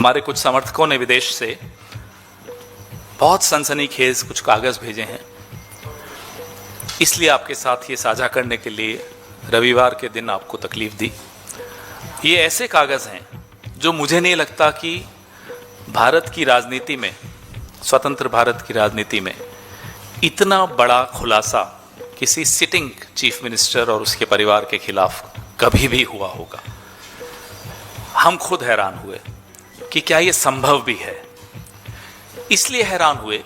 हमारे कुछ समर्थकों ने विदेश से बहुत सनसनीखेज कुछ कागज भेजे हैं, इसलिए आपके साथ ये साझा करने के लिए रविवार के दिन आपको तकलीफ दी। ये ऐसे कागज हैं जो मुझे नहीं लगता कि भारत की राजनीति में, स्वतंत्र भारत की राजनीति में इतना बड़ा खुलासा किसी सिटिंग चीफ मिनिस्टर और उसके परिवार के खिलाफ कभी भी हुआ होगा। हम खुद हैरान हुए कि क्या ये संभव भी है। इसलिए हैरान हुए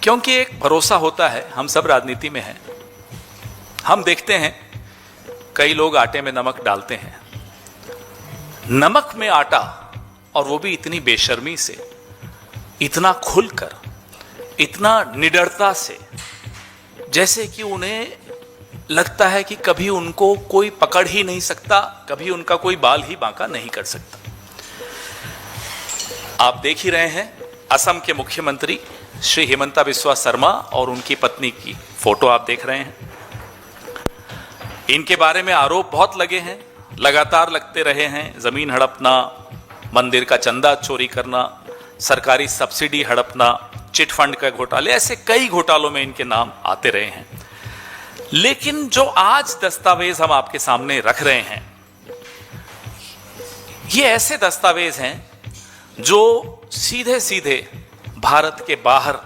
क्योंकि एक भरोसा होता है, हम सब राजनीति में हैं, हम देखते हैं कई लोग आटे में नमक डालते हैं, नमक में आटा, और वो भी इतनी बेशर्मी से, इतना खुलकर, इतना निडरता से, जैसे कि उन्हें लगता है कि कभी उनको कोई पकड़ ही नहीं सकता, कभी उनका कोई बाल ही बांका नहीं कर सकता। आप देख ही रहे हैं असम के मुख्यमंत्री श्री हिमंता बिस्वा शर्मा और उनकी पत्नी की फोटो आप देख रहे हैं। इनके बारे में आरोप बहुत लगे हैं, लगातार लगते रहे हैं। जमीन हड़पना, मंदिर का चंदा चोरी करना, सरकारी सब्सिडी हड़पना, चिट फंड का घोटाले, ऐसे कई घोटालों में इनके नाम आते रहे हैं। लेकिन जो आज दस्तावेज हम आपके सामने रख रहे हैं, ये ऐसे दस्तावेज हैं जो सीधे सीधे भारत के बाहर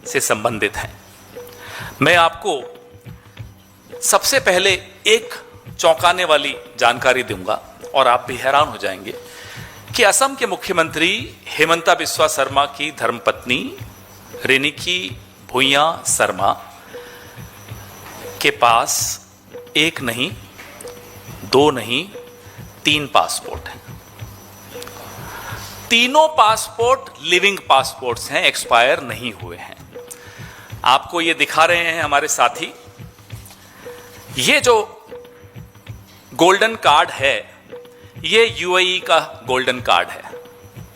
से संबंधित हैं। मैं आपको सबसे पहले एक चौंकाने वाली जानकारी दूंगा और आप भी हैरान हो जाएंगे कि असम के मुख्यमंत्री हिमंता बिस्वा शर्मा की धर्मपत्नी रेनिकी भुइयां शर्मा के पास एक नहीं, दो नहीं, 3 पासपोर्ट हैं। तीनों पासपोर्ट लिविंग पासपोर्ट्स हैं, एक्सपायर नहीं हुए हैं। आपको ये दिखा रहे हैं हमारे साथी। ये जो गोल्डन कार्ड है, ये यूएई का गोल्डन कार्ड है,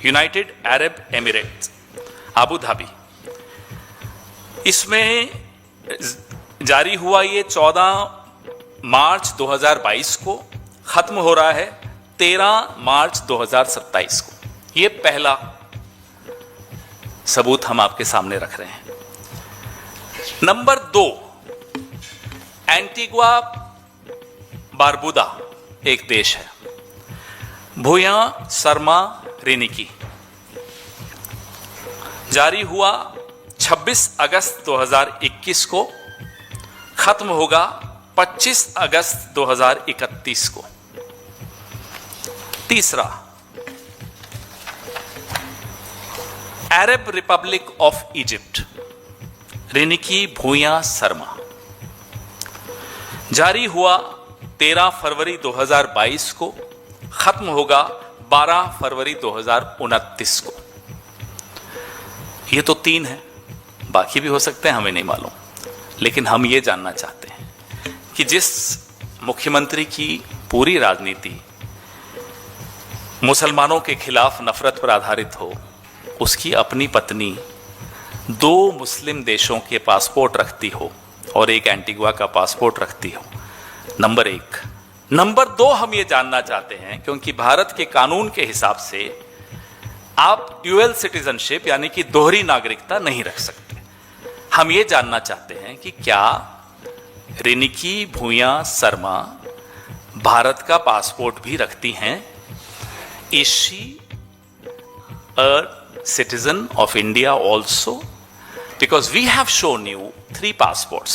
United Arab Emirates, Abu Dhabi. इसमें जारी हुआ ये 14 मार्च 2022 को, खत्म हो रहा है 13 मार्च 2027 को। ये पहला सबूत हम आपके सामने रख रहे हैं। नंबर 2, एंटीगुआ बारबुदा एक देश है, भुइयां शर्मा रेनिकी, जारी हुआ 26 अगस्त 2021 को, खत्म होगा 25 अगस्त 2031 को। तीसरा, Arab Republic of Egypt, Riniki Bhuyan Sharma, जारी हुआ 13 फरवरी 2022 को, खत्म होगा 12 फरवरी 2029 को। ये तो 3 है, बाकी भी हो सकते हैं, हमें नहीं मालूम। लेकिन हम ये जानना चाहते हैं कि जिस मुख्यमंत्री की पूरी राजनीति मुसलमानों के खिलाफ नफरत पर आधारित हो, उसकी अपनी पत्नी 2 मुस्लिम देशों के पासपोर्ट रखती हो और एक एंटीगुआ का पासपोर्ट रखती हो, नंबर 1। नंबर 2, हम ये जानना चाहते हैं क्योंकि भारत के कानून के हिसाब से आप ड्यूअल सिटीजनशिप यानी कि दोहरी नागरिकता नहीं रख सकते। हम ये जानना चाहते हैं कि क्या रेनिकी भुइयां शर्मा भारत का पासपोर्ट भी रखती हैं? Is she a citizen of India also? Because we have shown you 3 passports.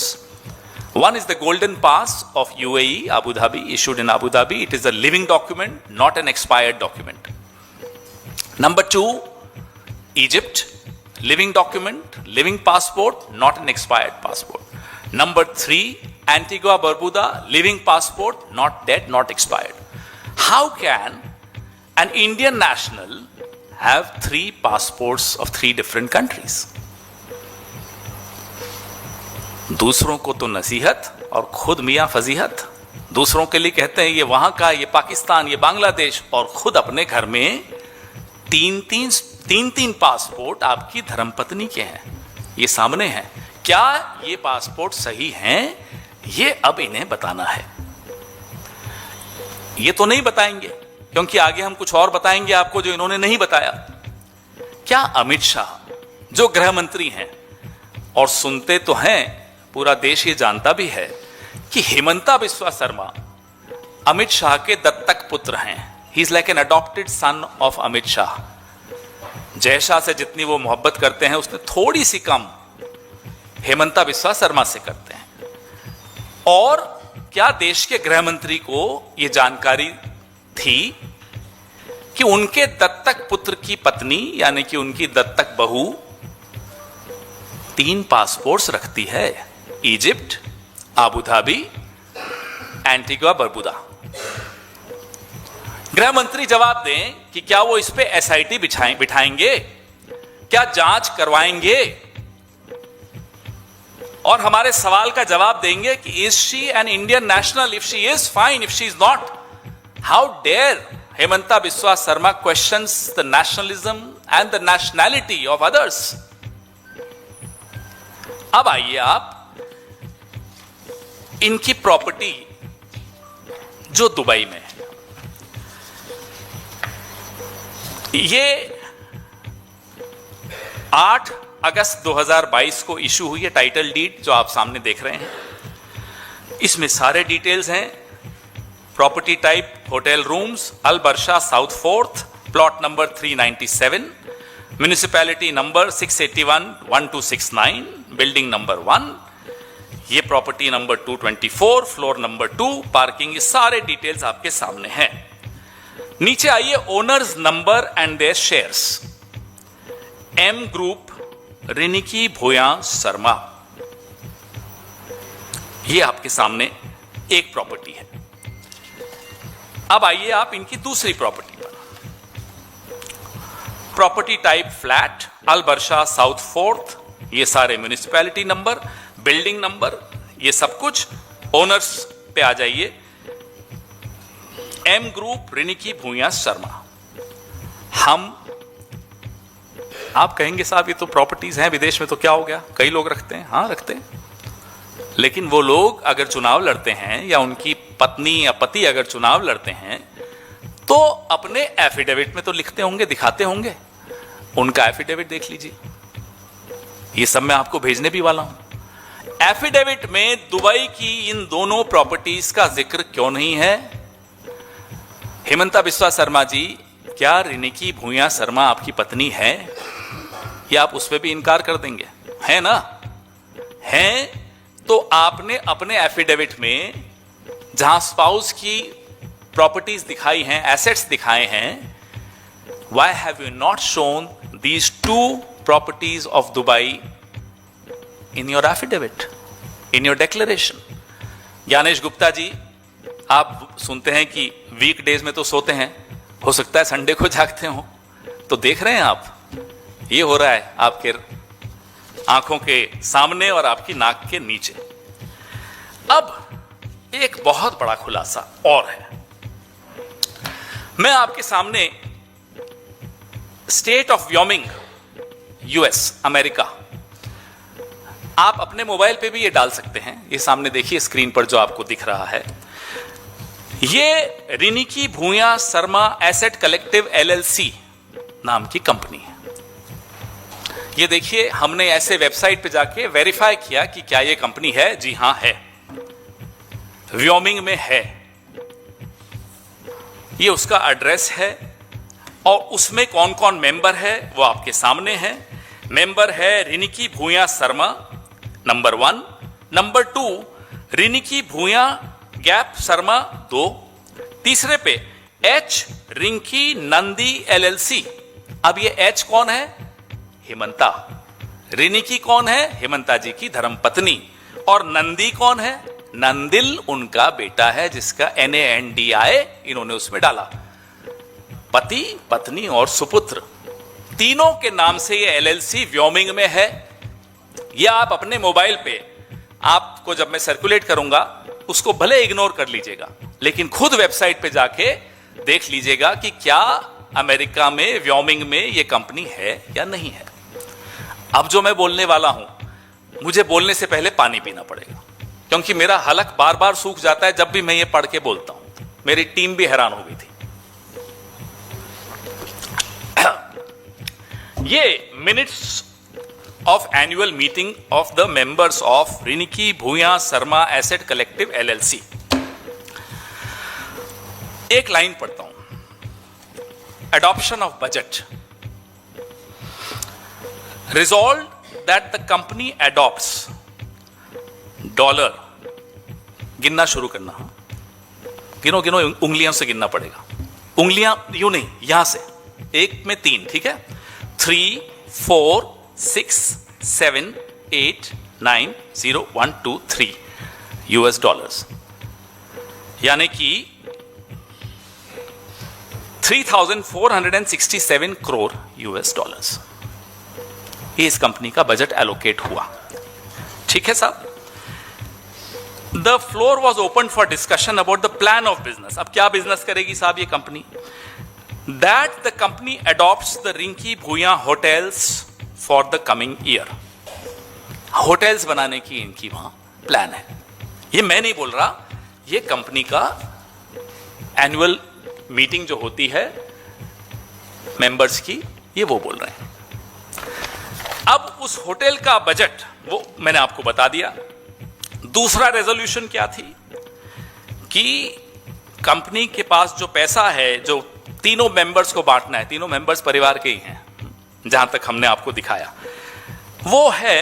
One is the golden pass of UAE, Abu Dhabi, issued in Abu Dhabi. It is a living document, not an expired document. Number 2, Egypt, living document, living passport, not an expired passport. Number 3, Antigua Barbuda, living passport, not dead, not expired. How can an Indian national have 3 passports of 3 different countries? दूसरों को तो नसीहत और खुद मियां फजीहत। दूसरों के लिए कहते हैं ये वहां का, ये पाकिस्तान, ये बांग्लादेश, और खुद अपने घर में 3 पासपोर्ट आपकी धर्मपत्नी के हैं। ये सामने हैं। क्या ये पासपोर्ट सही हैं? ये अब इन्हें बताना है। ये तो नहीं बताएंगे क्योंकि आगे हम कुछ और बताएंगे आपको जो इन्होंने नहीं बताया। क्या अमित शाह जो गृह मंत्री हैं, और सुनते तो हैं, पूरा देश ये जानता भी है कि हेमंता बिस्वा शर्मा अमित शाह के दत्तक पुत्र हैं। He is like an adopted son of Amit Shah. Jay Shah से जितनी वो मोहब्बत करते हैं उसने थोड़ी सी कम हेमंता बिस्वा शर्मा से करते हैं। और क्या देश के गृह मंत्री को यह जानकारी थी कि उनके दत्तक पुत्र की पत्नी यानी कि उनकी दत्तक बहू 3 पासपोर्ट्स रखती है? Egypt, Abu Dhabi, Antigua Barbuda. गृह मंत्री जवाब दें कि क्या वो इस पे एसआईटी बिठाएंगे, क्या जांच करवाएंगे, और हमारे सवाल का जवाब देंगे कि is she an Indian national? If she is, fine. If she is not, how dare Himanta Biswa Sarma questions the nationalism and the nationality of others? अब आइए आप इनकी प्रॉपर्टी जो दुबई में है, ये 8 अगस्त 2022 को इशू हुई है टाइटल डीड जो आप सामने देख रहे हैं। इसमें सारे डिटेल्स हैं। Property type hotel rooms, Al Barsha south fourth, plot number 397, municipality number 681-1269, building number 1, ये property number 224, floor number 2, parking, ये सारे डिटेल्स आपके सामने हैं। नीचे आइए, owners number and their shares. M group, Riniki Bhuyan Sharma, ये आपके सामने एक प्रॉपर्टी है। अब आइए आप इनकी दूसरी प्रॉपर्टी पर। प्रॉपर्टी टाइप फ्लैट, अल बर्शा साउथ फोर्थ, ये सारे म्युनिसिपैलिटी नंबर, बिल्डिंग नंबर, ये सब कुछ। ओनर्स पे आ जाइए, एम ग्रुप, रिनिकी भूया शर्मा। आप कहेंगे साहब ये तो प्रॉपर्टीज हैं विदेश में, तो क्या हो गया, कई लोग रखते हैं। हाँ रखते हैं, लेकिन वो लोग अगर चुनाव लड़ते हैं या उनकी पत्नी या पति अगर चुनाव लड़ते हैं तो अपने एफिडेविट में तो लिखते होंगे, दिखाते होंगे। उनका एफिडेविट देख लीजिए, ये सब मैं आपको भेजने भी वाला हूं। एफिडेविट में दुबई की इन दोनों प्रॉपर्टीज का जिक्र क्यों नहीं है? हेमंता बिस्वा शर्मा जी, क्या रिनिकी भूया शर्मा आपकी पत्नी है? या आप उस पर भी इनकार कर देंगे? है ना? है तो आपने अपने एफिडेविट में जहां स्पाउस की प्रॉपर्टीज दिखाई हैं, एसेट्स दिखाए हैं, why have you not shown these 2 properties of Dubai in your affidavit, in your declaration? Gyanesh Gupta ji, आप सुनते हैं कि वीकडेज में तो सोते हैं, हो सकता है संडे को जागते हो, तो देख रहे हैं आप ये हो रहा है आपके आंखों के सामने और आपकी नाक के नीचे। अब एक बहुत बड़ा खुलासा और है। मैं आपके सामने state of Wyoming, US, America, आप अपने मोबाइल पे भी ये डाल सकते हैं। ये सामने देखिए स्क्रीन पर जो आपको दिख रहा है, ये Riniki Bhuyan Sharma asset collective LLC नाम की कंपनी है। ये देखिए, हमने ऐसे वेबसाइट पे जाके वेरीफाई किया कि क्या ये कंपनी है। जी हां है, व्योमिंग में है। ये उसका एड्रेस है और उसमें कौन कौन मेंबर है वो आपके सामने है। मेंबर है रिनिकी भूया शर्मा नंबर 1, नंबर 2 रिनिकी भूया गैप शर्मा 2, तीसरे पे एच रिंकी नंदी एलएलसी। अब ये एच कौन है? हेमंता। रिनिकी कौन है? हेमंता जी की धर्मपत्नी। और नंदी कौन है? नंदिल उनका बेटा है जिसका NANDI इन्होंने उसमें डाला। पति, पत्नी और सुपुत्र, तीनों के नाम से ये एलएलसी व्योमिंग में है। ये आप अपने मोबाइल पे, आपको जब मैं सर्कुलेट करूंगा उसको भले इग्नोर कर लीजिएगा, लेकिन खुद वेबसाइट पे जाके देख लीजिएगा कि क्या अमेरिका में व्योमिंग में ये कंपनी है या नहीं है। अब जो मैं बोलने वाला हूं, मुझे बोलने से पहले पानी पीना पड़ेगा, क्योंकि मेरा हलक बार बार सूख जाता है जब भी मैं ये पढ़ के बोलता हूं। मेरी टीम भी हैरान हो गई थी। ये minutes of annual meeting of the members of Riniki Bhuyan Sharma asset collective LLC. एक लाइन पढ़ता हूं। Adoption of budget. Resolve that the company adopts dollar, गिनना शुरू करना, गिनो गिनो, उंगलियों से गिनना पड़ेगा, उंगलियां यूं नहीं, यहां से, एक में 3, ठीक है, 3, 4, 6, 7, 8, 9, 0, 1, 2, 3 यूएस डॉलर्स, यानी कि 3,467 करोड़ यूएस डॉलर्स, ये इस कंपनी का बजट एलोकेट हुआ। ठीक है साहब। The floor was open for discussion about the plan of business. अब क्या बिजनेस करेगी साहब ये company? That the company adopts the Rinki Bhuyan hotels for the coming year. Hotels बनाने की इनकी वहां प्लान है। ये मैं नहीं बोल रहा, ये कंपनी का एनुअल मीटिंग जो होती है मेंबर्स की, ये वो बोल रहे हैं। अब उस होटल का बजट वो मैंने आपको बता दिया। दूसरा रेजोल्यूशन क्या थी कि कंपनी के पास जो पैसा है, जो तीनों मेंबर्स को बांटना है, तीनों मेंबर्स परिवार के ही हैं जहां तक हमने आपको दिखाया, वो है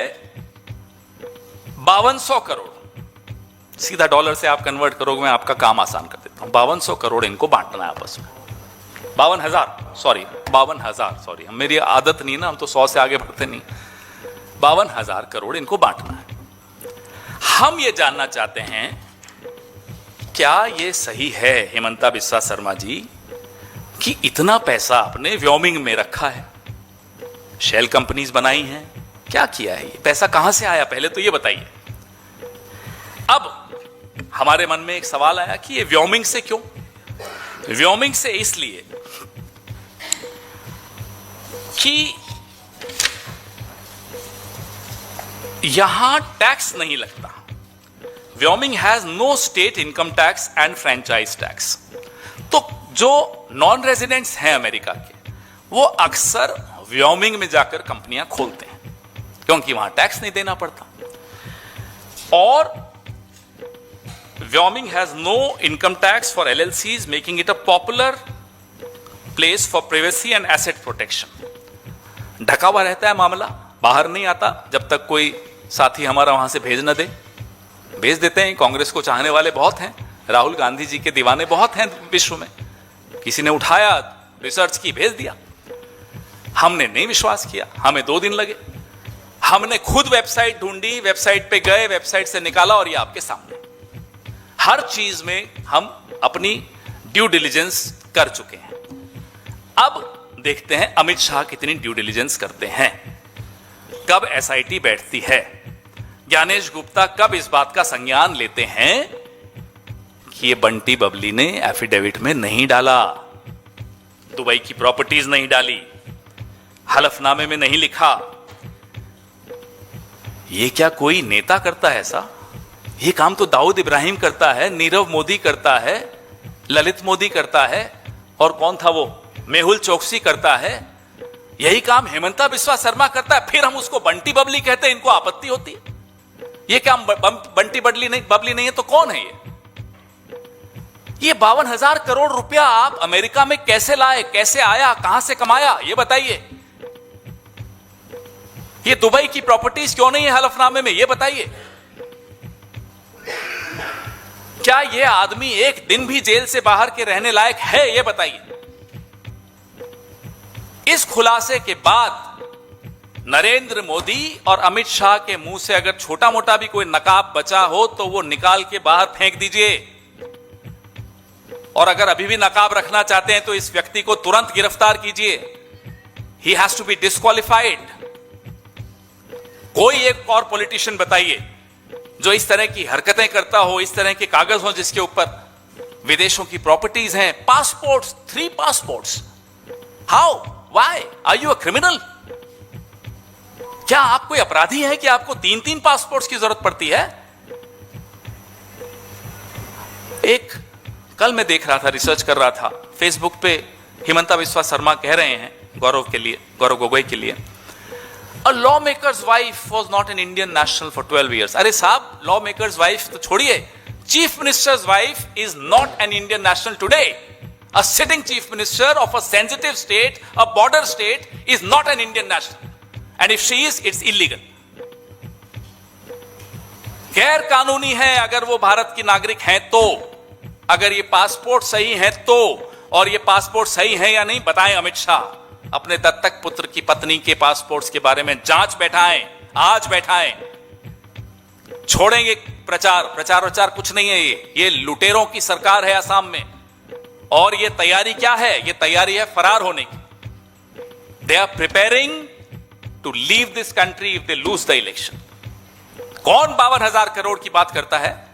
5200 करोड़। सीधा डॉलर से आप कन्वर्ट करोगे, मैं आपका काम आसान कर देता हूं। 5200 करोड़ इनको बांटना है आपस में। 52,000 सॉरी, मेरी आदत नहीं ना, हम तो 100 से आगे बढ़ते नहीं। 52,000 करोड़ इनको बांटना है। हम ये जानना चाहते हैं, क्या ये सही है हेमंता बिस्वा शर्मा जी कि इतना पैसा आपने व्योमिंग में रखा है, शेल कंपनीज बनाई हैं, क्या किया है? ये पैसा कहां से आया, पहले तो ये बताइए। अब हमारे मन में एक सवाल आया कि ये व्योमिंग से क्यों? व्योमिंग से इसलिए कि यहां टैक्स नहीं लगता। Wyoming has no state income tax and franchise tax. तो जो नॉन रेजिडेंट्स हैं अमेरिका के, वो अक्सर व्योमिंग में जाकर कंपनियां खोलते हैं क्योंकि वहां टैक्स नहीं देना पड़ता। और Wyoming has no income tax for LLCs, making it a popular place for privacy and asset protection. ढका हुआ रहता है मामला, बाहर नहीं आता जब तक कोई साथी हमारा वहां से भेज न दे। भेज देते हैं, कांग्रेस को चाहने वाले बहुत हैं, राहुल गांधी जी के दीवाने बहुत हैं विश्व में। किसी ने उठाया, रिसर्च की, भेज दिया। हमने नहीं विश्वास किया, हमें 2 दिन लगे। हमने खुद वेबसाइट ढूंढी, वेबसाइट पे गए, वेबसाइट से निकाला, और ये आपके सामने। हर चीज में हम अपनी ड्यू डिलिजेंस कर चुके हैं। अब देखते हैं अमित शाह कितनी ड्यू डिलिजेंस करते हैं, कब SIT बैठती है, ज्ञानेश गुप्ता कब इस बात का संज्ञान लेते हैं कि ये बंटी बबली ने एफिडेविट में नहीं डाला, दुबई की प्रॉपर्टीज नहीं डाली, हलफनामे में नहीं लिखा। ये क्या कोई नेता करता है ऐसा? ये काम तो दाऊद इब्राहिम करता है, नीरव मोदी करता है, ललित मोदी करता है, और कौन था वो, मेहुल चोकसी करता है। यही काम हेमंता बिस्वा शर्मा करता है, फिर हम उसको बंटी बबली कहते हैं, इनको आपत्ति होती है। ये क्या बंटी बबली नहीं है तो कौन है ये 52,000 करोड़ रुपया आप अमेरिका में कैसे लाए, कैसे आया, कहां से कमाया, ये बताइए। ये दुबई की प्रॉपर्टीज क्यों नहीं है हलफनामे में, ये बताइए। क्या ये आदमी एक दिन भी जेल से बाहर के रहने लायक है, ये बताइए। इस खुलासे के बाद नरेंद्र मोदी और अमित शाह के मुंह से अगर छोटा मोटा भी कोई नकाब बचा हो तो वो निकाल के बाहर फेंक दीजिए। और अगर अभी भी नकाब रखना चाहते हैं तो इस व्यक्ति को तुरंत गिरफ्तार कीजिए। He has to be disqualified. कोई एक और पॉलिटिशियन बताइए जो इस तरह की हरकतें करता हो, इस तरह के कागज हो जिसके ऊपर विदेशों की प्रॉपर्टीज हैं, passports, 3 passports. How, why are you a criminal? क्या आप कोई अपराधी हैं कि आपको 3-3 पासपोर्ट्स की जरूरत पड़ती है? कल मैं देख रहा था, रिसर्च कर रहा था, फेसबुक पे हेमंता बिस्वा शर्मा कह रहे हैं, गौरव गोगोई के लिए, a law makers wife was not an Indian national for 12 years. अरे साहब, लॉ मेकर्स वाइफ तो छोड़िए, chief ministers wife is not an Indian national today. A sitting chief minister of a sensitive state, a border state, is not an Indian national. And if she is, it's illegal. गैर कानूनी है अगर वो भारत की नागरिक हैं तो, अगर ये पासपोर्ट सही है तो, और ये पासपोर्ट सही है या नहीं बताएं अमित शाह। अपने दत्तक पुत्र की पत्नी के पासपोर्ट्स के बारे में जांच बैठाएं, आज बैठाएं। छोड़ेंगे प्रचार कुछ नहीं है। ये लुटेरों की सरकार है असम में, और ये तैयारी क्या है? ये तैयारी है फरार होने की। They are preparing to leave this country if they lose the election. कौन 52,000 करोड़ की बात करता है?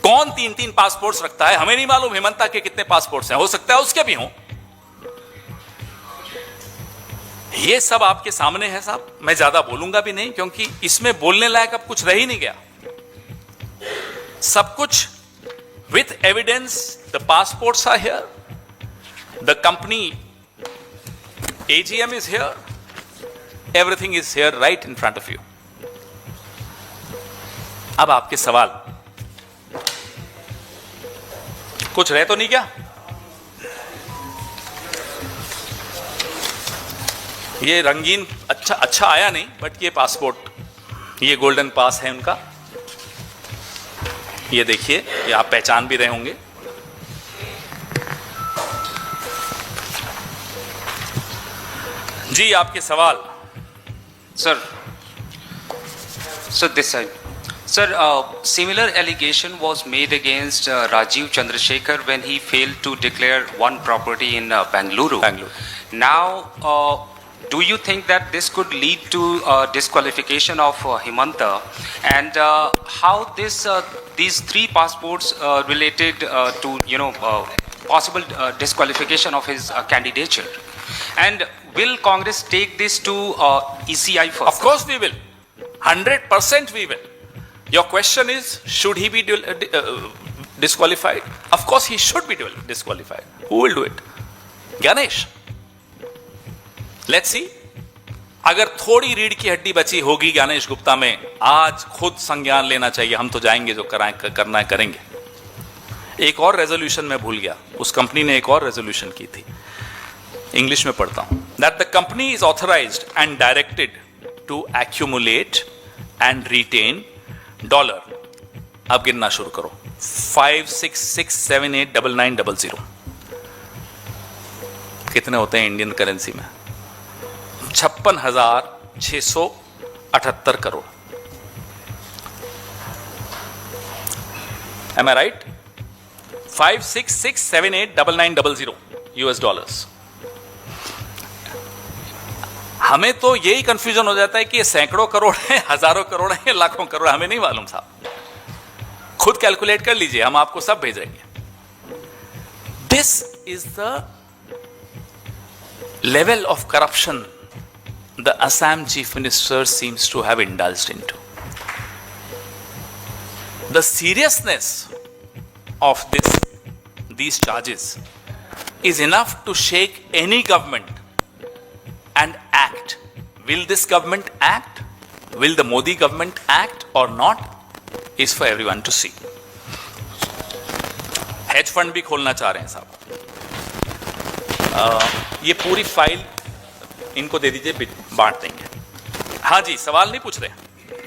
कौन 3-3 पासपोर्ट्स रखता है? हमें नहीं मालूम हेमंता के कितने पासपोर्ट्स हैं, हो सकता है उसके भी हों। ये सब आपके सामने है साहब। मैं ज्यादा बोलूंगा भी नहीं, क्योंकि इसमें बोलने लायक अब कुछ रह ही नहीं गया। सब कुछ with evidence, the passports are here, the company AGM is here, everything is here right in front of you. अब आपके सवाल कुछ रह तो नहीं क्या? ये रंगीन अच्छा आया नहीं, बट ये पासपोर्ट, ये गोल्डन पास है उनका। ये देखिए, ये आप पहचान भी रहे होंगे। जी, आपके सवाल। Sir, this side. Sir, similar allegation was made against Rajiv Chandrasekhar when he failed to declare one property in Bangalore. Now, do you think that this could lead to disqualification of Himanta, and how these 3 passports related to possible disqualification of his candidature, and will Congress take this to ECI first? Of course we will, 100% we will. Your question is, should he be disqualified? Of course he should be disqualified. Who will do it? Ganesh. Let's see. अगर थोड़ी रीढ़ की हड्डी बची होगी ज्ञानेश गुप्ता में, आज खुद संज्ञान लेना चाहिए। हम तो जाएंगे, जो करना है करेंगे। एक और रेजोल्यूशन में भूल गया, उस कंपनी ने एक और रेजोल्यूशन की थी, इंग्लिश में पढ़ता हूं, that the company is authorised and directed to accumulate and retain dollar. अब गिनना शुरू करो, 56678990। कितने होते हैं इंडियन करेंसी में? 56,678 crore. Am I right? 56678990 US dollars. हमें तो यही कंफ्यूजन हो जाता है कि ये सैकड़ों करोड़ है, हजारों करोड़ है, लाखों करोड़, हमें नहीं मालूम साहब। खुद कैलकुलेट कर लीजिए, हम आपको सब भेजेंगे। This is the level of corruption the Assam Chief Minister seems to have indulged into. The seriousness of these charges is enough to shake any government and act. Will this government act? Will the Modi government act or not? Is for everyone to see. Hedge fund भी खोलना चाह रहे हैं साहब। ये पूरी file इनको दे दीजिए, बांट देंगे। हाँ जी, सवाल नहीं पूछ रहे,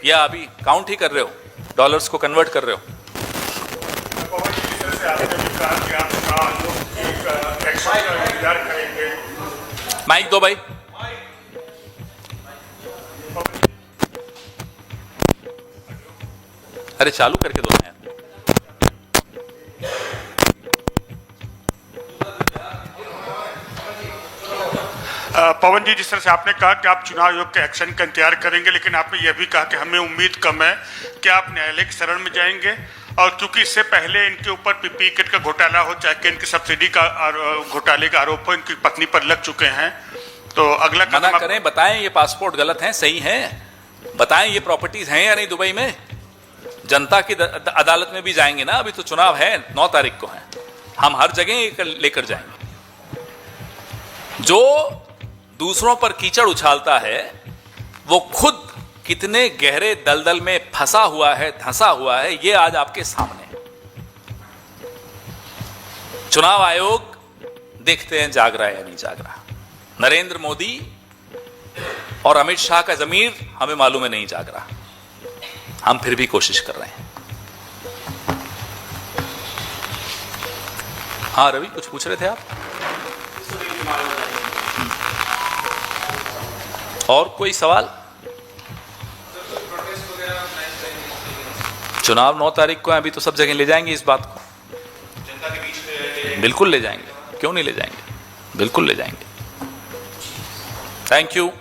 या अभी काउंट ही कर रहे हो, डॉलर्स को कन्वर्ट कर रहे हो? माइक दो भाई। अरे चालू करके दो ना यार। पवन जी, जिस तरह से आपने कहा कि आप चुनाव आयोग के एक्शन का इंतजार करेंगे, लेकिन आपने यह भी कहा कि हमें उम्मीद कम है कि आप न्यायालय की शरण में जाएंगे, और क्योंकि इससे पहले इनके ऊपर पीपी किट का घोटाला हो, चाहे कि इनकी सब्सिडी का घोटाले का आरोप हो, इनकी पत्नी पर लग चुके हैं, तो अगला मना करें, बताएं ये पासपोर्ट गलत हैं, सही हैं, बताएं ये प्रॉपर्टीज हैं या नहीं दुबई में। जनता की अदालत में भी जाएंगे ना, अभी तो चुनाव है, 9 तारीख को है, हम हर जगह लेकर जाएंगे। जो दूसरों पर कीचड़ उछालता है वो खुद कितने गहरे दलदल में फंसा हुआ है, धंसा हुआ है, ये आज आपके सामने है। चुनाव आयोग देखते हैं जाग रहा है या नहीं जाग रहा। नरेंद्र मोदी और अमित शाह का जमीर हमें मालूम है नहीं जाग रहा। हम फिर भी कोशिश कर रहे हैं। हाँ रवि, कुछ पूछ रहे थे आप? और कोई सवाल? चुनाव 9 तारीख को है, अभी तो सब जगह ले जाएंगे इस बात को, जनता के बीच में। बिल्कुल ले जाएंगे, क्यों नहीं ले जाएंगे, बिल्कुल ले जाएंगे। Thank you.